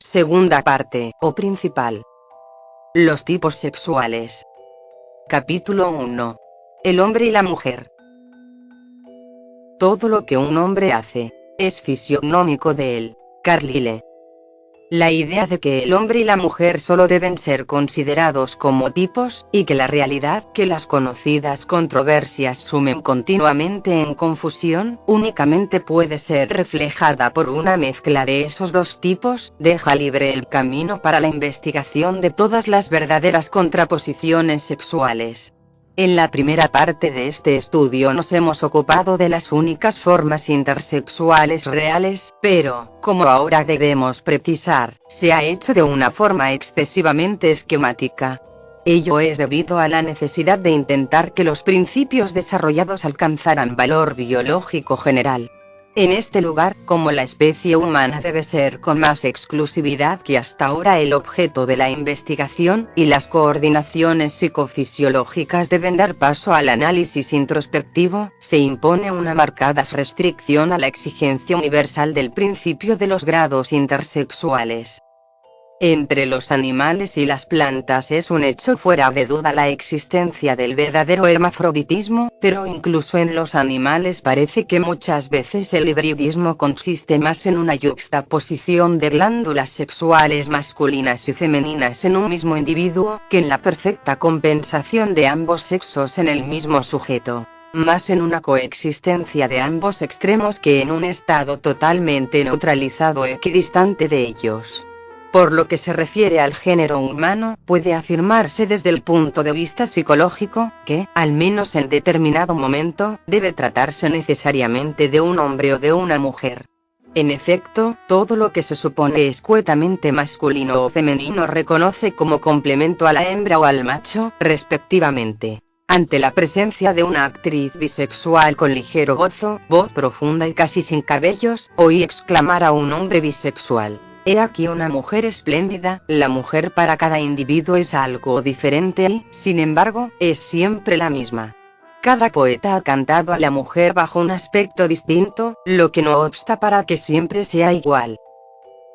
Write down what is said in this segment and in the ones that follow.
Segunda parte, o principal. Los tipos sexuales. Capítulo 1. El hombre y la mujer. Todo lo que un hombre hace, es fisionómico de él. Carlyle. La idea de que el hombre y la mujer solo deben ser considerados como tipos, y que la realidad que las conocidas controversias sumen continuamente en confusión, únicamente puede ser reflejada por una mezcla de esos dos tipos, deja libre el camino para la investigación de todas las verdaderas contraposiciones sexuales. En la primera parte de este estudio nos hemos ocupado de las únicas formas intersexuales reales, pero, como ahora debemos precisar, se ha hecho de una forma excesivamente esquemática. Ello es debido a la necesidad de intentar que los principios desarrollados alcanzaran valor biológico general. En este lugar, como la especie humana debe ser con más exclusividad que hasta ahora el objeto de la investigación, y las coordinaciones psicofisiológicas deben dar paso al análisis introspectivo, se impone una marcada restricción a la exigencia universal del principio de los grados intersexuales. Entre los animales y las plantas es un hecho fuera de duda la existencia del verdadero hermafroditismo, pero incluso en los animales parece que muchas veces el hibridismo consiste más en una yuxtaposición de glándulas sexuales masculinas y femeninas en un mismo individuo, que en la perfecta compensación de ambos sexos en el mismo sujeto. Más en una coexistencia de ambos extremos que en un estado totalmente neutralizado equidistante de ellos. Por lo que se refiere al género humano, puede afirmarse desde el punto de vista psicológico, que, al menos en determinado momento, debe tratarse necesariamente de un hombre o de una mujer. En efecto, todo lo que se supone escuetamente masculino o femenino reconoce como complemento a la hembra o al macho, respectivamente. Ante la presencia de una actriz bisexual con ligero gozo, voz profunda y casi sin cabellos, oí exclamar a un hombre bisexual: «He aquí una mujer espléndida». La mujer para cada individuo es algo diferente y, sin embargo, es siempre la misma. Cada poeta ha cantado a la mujer bajo un aspecto distinto, lo que no obsta para que siempre sea igual.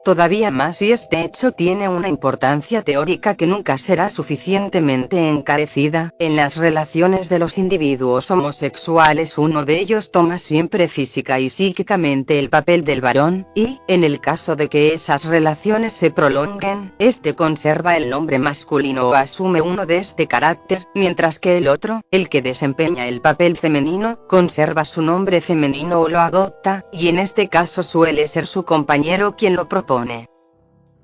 Todavía más, y este hecho tiene una importancia teórica que nunca será suficientemente encarecida, en las relaciones de los individuos homosexuales uno de ellos toma siempre física y psíquicamente el papel del varón, y, en el caso de que esas relaciones se prolonguen, este conserva el nombre masculino o asume uno de este carácter, mientras que el otro, el que desempeña el papel femenino, conserva su nombre femenino o lo adopta, y en este caso suele ser su compañero quien lo propone.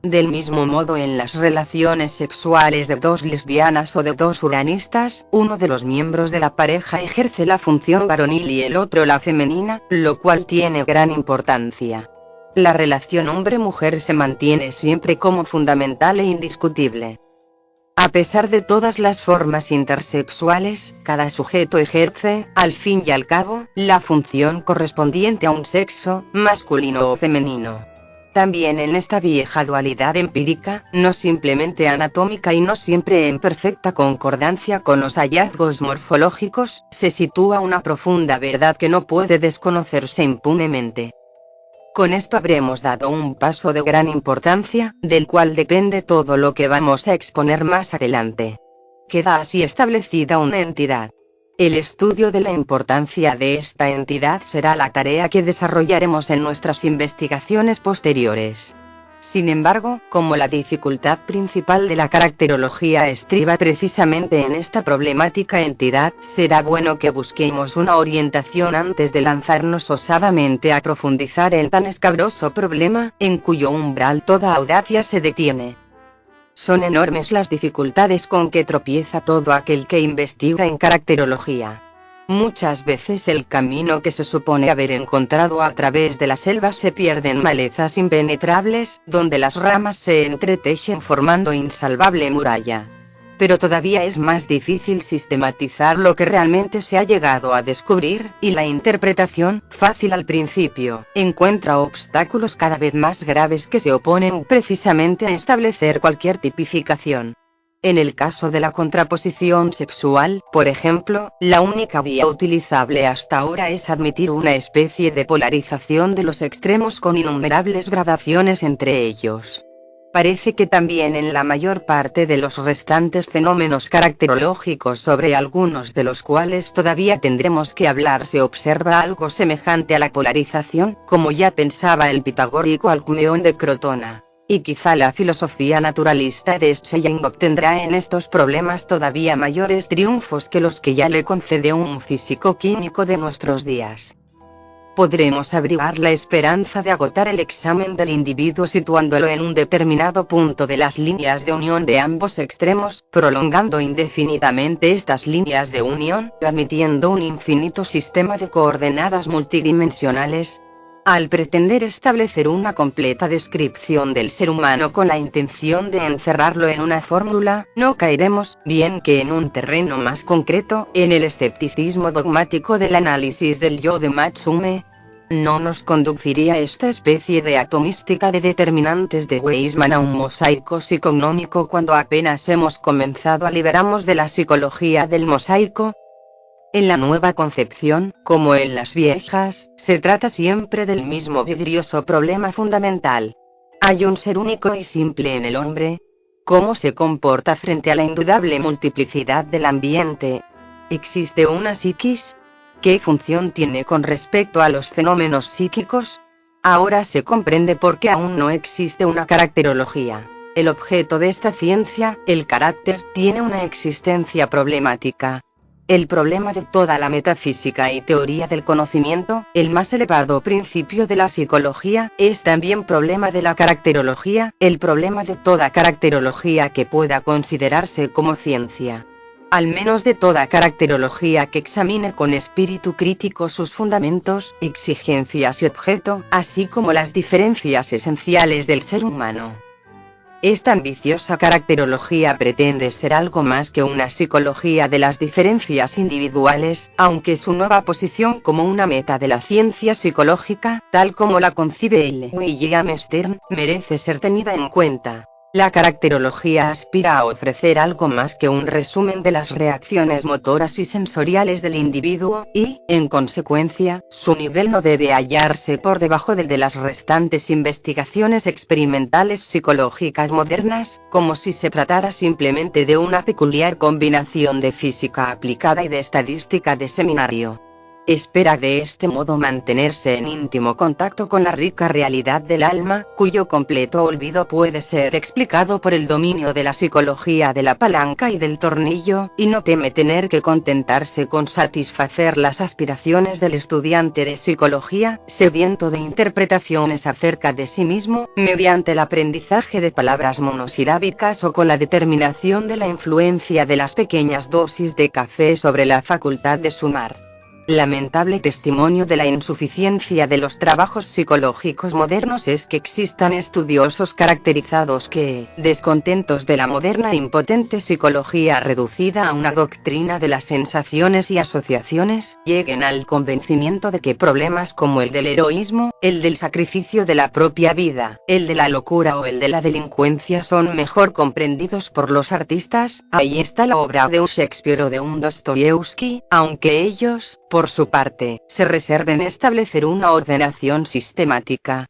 Del mismo modo, en las relaciones sexuales de dos lesbianas o de dos uranistas, uno de los miembros de la pareja ejerce la función varonil y el otro la femenina, lo cual tiene gran importancia. La relación hombre-mujer se mantiene siempre como fundamental e indiscutible. A pesar de todas las formas intersexuales, cada sujeto ejerce, al fin y al cabo, la función correspondiente a un sexo, masculino o femenino. También en esta vieja dualidad empírica, no simplemente anatómica y no siempre en perfecta concordancia con los hallazgos morfológicos, se sitúa una profunda verdad que no puede desconocerse impunemente. Con esto habremos dado un paso de gran importancia, del cual depende todo lo que vamos a exponer más adelante. Queda así establecida una entidad. El estudio de la importancia de esta entidad será la tarea que desarrollaremos en nuestras investigaciones posteriores. Sin embargo, como la dificultad principal de la caracterología estriba precisamente en esta problemática entidad, será bueno que busquemos una orientación antes de lanzarnos osadamente a profundizar en tan escabroso problema, en cuyo umbral toda audacia se detiene. Son enormes las dificultades con que tropieza todo aquel que investiga en caracterología. Muchas veces el camino que se supone haber encontrado a través de la selva se pierde en malezas impenetrables, donde las ramas se entretejen formando insalvable muralla. Pero todavía es más difícil sistematizar lo que realmente se ha llegado a descubrir, y la interpretación, fácil al principio, encuentra obstáculos cada vez más graves que se oponen precisamente a establecer cualquier tipificación. En el caso de la contraposición sexual, por ejemplo, la única vía utilizable hasta ahora es admitir una especie de polarización de los extremos con innumerables gradaciones entre ellos. Parece que también en la mayor parte de los restantes fenómenos caracterológicos, sobre algunos de los cuales todavía tendremos que hablar, se observa algo semejante a la polarización, como ya pensaba el pitagórico Alcmeón de Crotona. Y quizá la filosofía naturalista de Schelling obtendrá en estos problemas todavía mayores triunfos que los que ya le concede un físico químico de nuestros días. Podremos abrigar la esperanza de agotar el examen del individuo situándolo en un determinado punto de las líneas de unión de ambos extremos, prolongando indefinidamente estas líneas de unión, admitiendo un infinito sistema de coordenadas multidimensionales. Al pretender establecer una completa descripción del ser humano con la intención de encerrarlo en una fórmula, no caeremos, bien que en un terreno más concreto, en el escepticismo dogmático del análisis del yo de Matsume. No nos conduciría esta especie de atomística de determinantes de Weismann a un mosaico psicognómico cuando apenas hemos comenzado a liberarnos de la psicología del mosaico. En la nueva concepción, como en las viejas, se trata siempre del mismo vidrioso problema fundamental. Hay un ser único y simple en el hombre. ¿Cómo se comporta frente a la indudable multiplicidad del ambiente? ¿Existe una psiquis? ¿Qué función tiene con respecto a los fenómenos psíquicos? Ahora se comprende por qué aún no existe una caracterología. El objeto de esta ciencia, el carácter, tiene una existencia problemática. El problema de toda la metafísica y teoría del conocimiento, el más elevado principio de la psicología, es también problema de la caracterología, el problema de toda caracterología que pueda considerarse como ciencia. Al menos de toda caracterología que examine con espíritu crítico sus fundamentos, exigencias y objeto, así como las diferencias esenciales del ser humano. Esta ambiciosa caracterología pretende ser algo más que una psicología de las diferencias individuales, aunque su nueva posición como una meta de la ciencia psicológica, tal como la concibe William Stern, merece ser tenida en cuenta. La caracterología aspira a ofrecer algo más que un resumen de las reacciones motoras y sensoriales del individuo, y, en consecuencia, su nivel no debe hallarse por debajo del de las restantes investigaciones experimentales psicológicas modernas, como si se tratara simplemente de una peculiar combinación de física aplicada y de estadística de seminario. Espera de este modo mantenerse en íntimo contacto con la rica realidad del alma, cuyo completo olvido puede ser explicado por el dominio de la psicología de la palanca y del tornillo, y no teme tener que contentarse con satisfacer las aspiraciones del estudiante de psicología, sediento de interpretaciones acerca de sí mismo, mediante el aprendizaje de palabras monosilábicas o con la determinación de la influencia de las pequeñas dosis de café sobre la facultad de sumar. Lamentable testimonio de la insuficiencia de los trabajos psicológicos modernos es que existan estudiosos caracterizados que, descontentos de la moderna impotente psicología reducida a una doctrina de las sensaciones y asociaciones, lleguen al convencimiento de que problemas como el del heroísmo, el del sacrificio de la propia vida, el de la locura o el de la delincuencia son mejor comprendidos por los artistas. Ahí está la obra de un Shakespeare o de un Dostoyevsky, aunque ellos, por su parte, se reserven establecer una ordenación sistemática.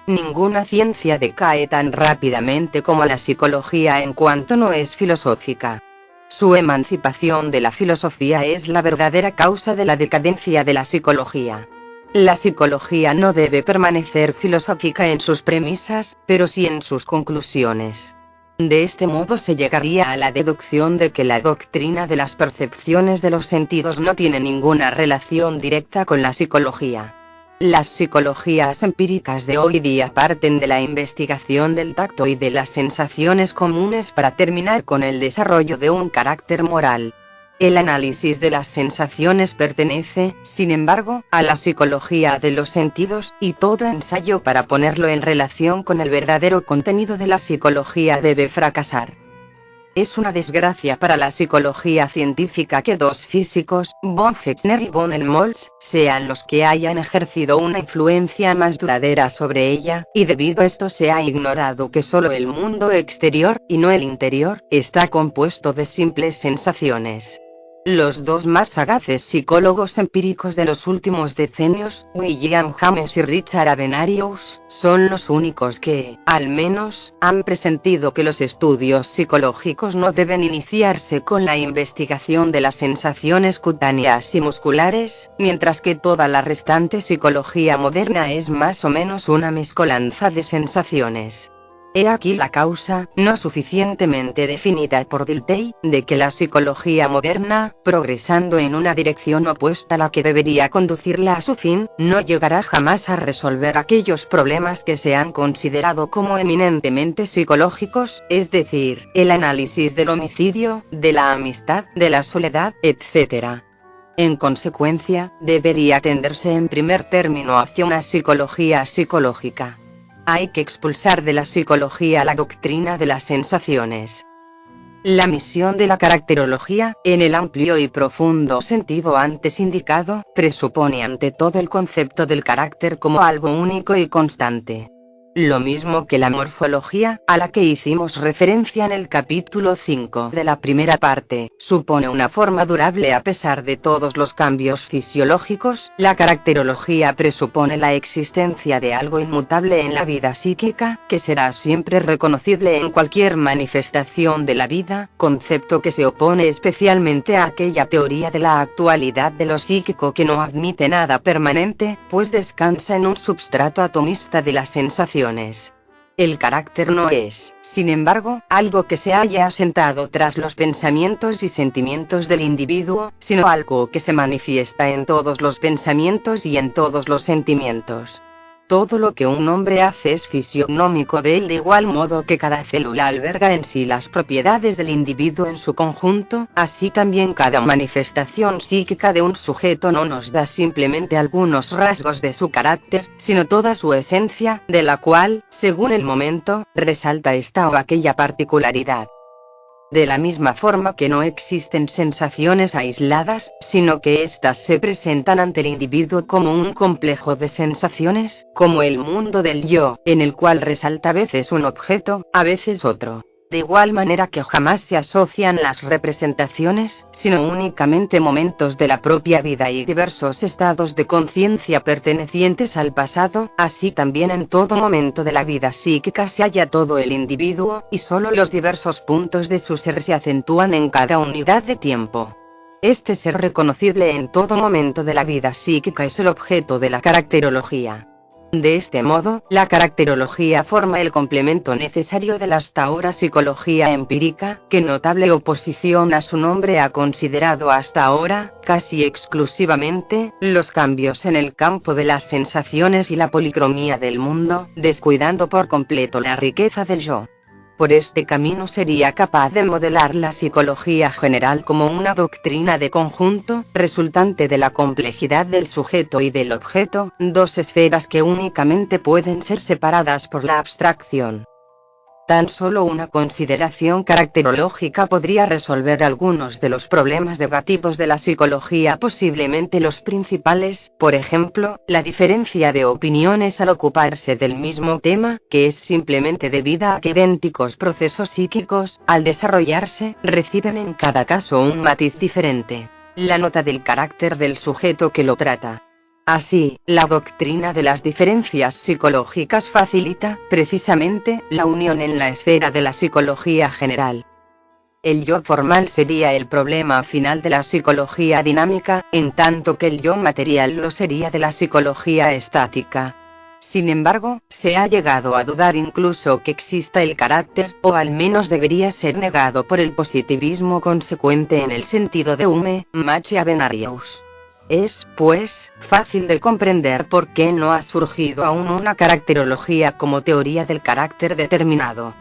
Ninguna ciencia decae tan rápidamente como la psicología en cuanto no es filosófica. Su emancipación de la filosofía es la verdadera causa de la decadencia de la psicología. La psicología no debe permanecer filosófica en sus premisas, pero sí en sus conclusiones. De este modo se llegaría a la deducción de que la doctrina de las percepciones de los sentidos no tiene ninguna relación directa con la psicología. Las psicologías empíricas de hoy día parten de la investigación del tacto y de las sensaciones comunes para terminar con el desarrollo de un carácter moral. El análisis de las sensaciones pertenece, sin embargo, a la psicología de los sentidos, y todo ensayo para ponerlo en relación con el verdadero contenido de la psicología debe fracasar. Es una desgracia para la psicología científica que dos físicos, von Fechner y von Helmholtz, sean los que hayan ejercido una influencia más duradera sobre ella, y debido a esto se ha ignorado que solo el mundo exterior, y no el interior, está compuesto de simples sensaciones. Los dos más sagaces psicólogos empíricos de los últimos decenios, William James y Richard Avenarius, son los únicos que, al menos, han presentido que los estudios psicológicos no deben iniciarse con la investigación de las sensaciones cutáneas y musculares, mientras que toda la restante psicología moderna es más o menos una mezcolanza de sensaciones. He aquí la causa, no suficientemente definida por Dilthey, de que la psicología moderna, progresando en una dirección opuesta a la que debería conducirla a su fin, no llegará jamás a resolver aquellos problemas que se han considerado como eminentemente psicológicos, es decir, el análisis del homicidio, de la amistad, de la soledad, etc. En consecuencia, debería tenderse en primer término hacia una psicología psicológica. Hay que expulsar de la psicología la doctrina de las sensaciones. La misión de la caracterología, en el amplio y profundo sentido antes indicado, presupone ante todo el concepto del carácter como algo único y constante. Lo mismo que la morfología, a la que hicimos referencia en el capítulo 5 de la primera parte, supone una forma durable a pesar de todos los cambios fisiológicos, la caracterología presupone la existencia de algo inmutable en la vida psíquica, que será siempre reconocible en cualquier manifestación de la vida, concepto que se opone especialmente a aquella teoría de la actualidad de lo psíquico que no admite nada permanente, pues descansa en un substrato atomista de las sensaciones. El carácter no es, sin embargo, algo que se haya asentado tras los pensamientos y sentimientos del individuo, sino algo que se manifiesta en todos los pensamientos y en todos los sentimientos. Todo lo que un hombre hace es fisionómico de él, de igual modo que cada célula alberga en sí las propiedades del individuo en su conjunto, así también cada manifestación psíquica de un sujeto no nos da simplemente algunos rasgos de su carácter, sino toda su esencia, de la cual, según el momento, resalta esta o aquella particularidad. De la misma forma que no existen sensaciones aisladas, sino que éstas se presentan ante el individuo como un complejo de sensaciones, como el mundo del yo, en el cual resalta a veces un objeto, a veces otro. De igual manera que jamás se asocian las representaciones, sino únicamente momentos de la propia vida y diversos estados de conciencia pertenecientes al pasado, así también en todo momento de la vida psíquica se halla todo el individuo, y solo los diversos puntos de su ser se acentúan en cada unidad de tiempo. Este ser reconocible en todo momento de la vida psíquica es el objeto de la caracterología. De este modo, la caracterología forma el complemento necesario de la hasta ahora psicología empírica, que notable oposición a su nombre ha considerado hasta ahora, casi exclusivamente, los cambios en el campo de las sensaciones y la policromía del mundo, descuidando por completo la riqueza del yo. Por este camino sería capaz de modelar la psicología general como una doctrina de conjunto, resultante de la complejidad del sujeto y del objeto, dos esferas que únicamente pueden ser separadas por la abstracción. Tan solo una consideración caracterológica podría resolver algunos de los problemas debatidos de la psicología, posiblemente los principales, por ejemplo, la diferencia de opiniones al ocuparse del mismo tema, que es simplemente debida a que idénticos procesos psíquicos, al desarrollarse, reciben en cada caso un matiz diferente. La nota del carácter del sujeto que lo trata. Así, la doctrina de las diferencias psicológicas facilita, precisamente, la unión en la esfera de la psicología general. El yo formal sería el problema final de la psicología dinámica, en tanto que el yo material lo sería de la psicología estática. Sin embargo, se ha llegado a dudar incluso que exista el carácter, o al menos debería ser negado por el positivismo consecuente en el sentido de Hume, Mach y Avenarius. Es, pues, fácil de comprender por qué no ha surgido aún una caracterología como teoría del carácter determinado.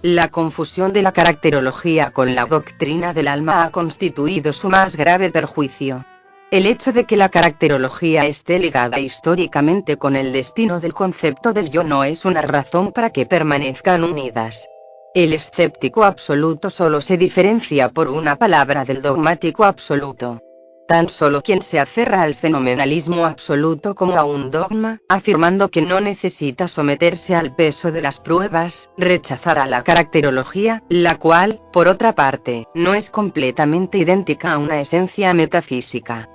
La confusión de la caracterología con la doctrina del alma ha constituido su más grave perjuicio. El hecho de que la caracterología esté ligada históricamente con el destino del concepto del yo no es una razón para que permanezcan unidas. El escéptico absoluto solo se diferencia por una palabra del dogmático absoluto. Tan solo quien se aferra al fenomenalismo absoluto como a un dogma, afirmando que no necesita someterse al peso de las pruebas, rechazará la caracterología, la cual, por otra parte, no es completamente idéntica a una esencia metafísica.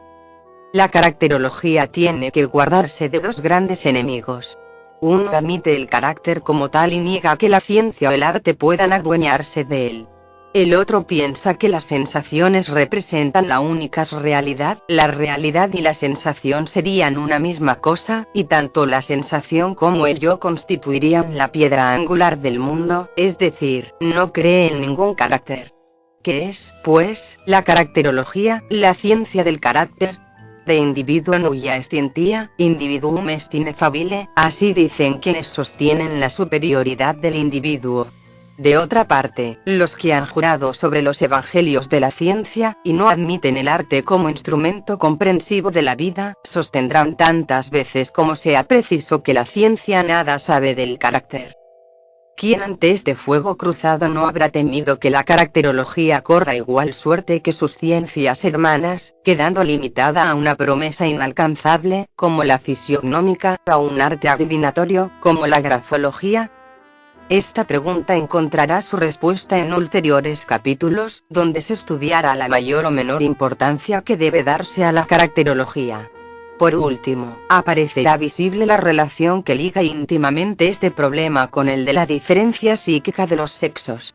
La caracterología tiene que guardarse de dos grandes enemigos. Uno admite el carácter como tal y niega que la ciencia o el arte puedan adueñarse de él. El otro piensa que las sensaciones representan la única realidad, la realidad y la sensación serían una misma cosa, y tanto la sensación como el yo constituirían la piedra angular del mundo, es decir, no cree en ningún carácter. ¿Qué es, pues, la caracterología, la ciencia del carácter? De individuo nulla scientia, individuum est ineffabile, así dicen quienes sostienen la superioridad del individuo. De otra parte, los que han jurado sobre los evangelios de la ciencia, y no admiten el arte como instrumento comprensivo de la vida, sostendrán tantas veces como sea preciso que la ciencia nada sabe del carácter. ¿Quién ante este fuego cruzado no habrá temido que la caracterología corra igual suerte que sus ciencias hermanas, quedando limitada a una promesa inalcanzable, como la fisiognómica, a un arte adivinatorio, como la grafología? Esta pregunta encontrará su respuesta en ulteriores capítulos, donde se estudiará la mayor o menor importancia que debe darse a la caracterología. Por último, aparecerá visible la relación que liga íntimamente este problema con el de la diferencia psíquica de los sexos.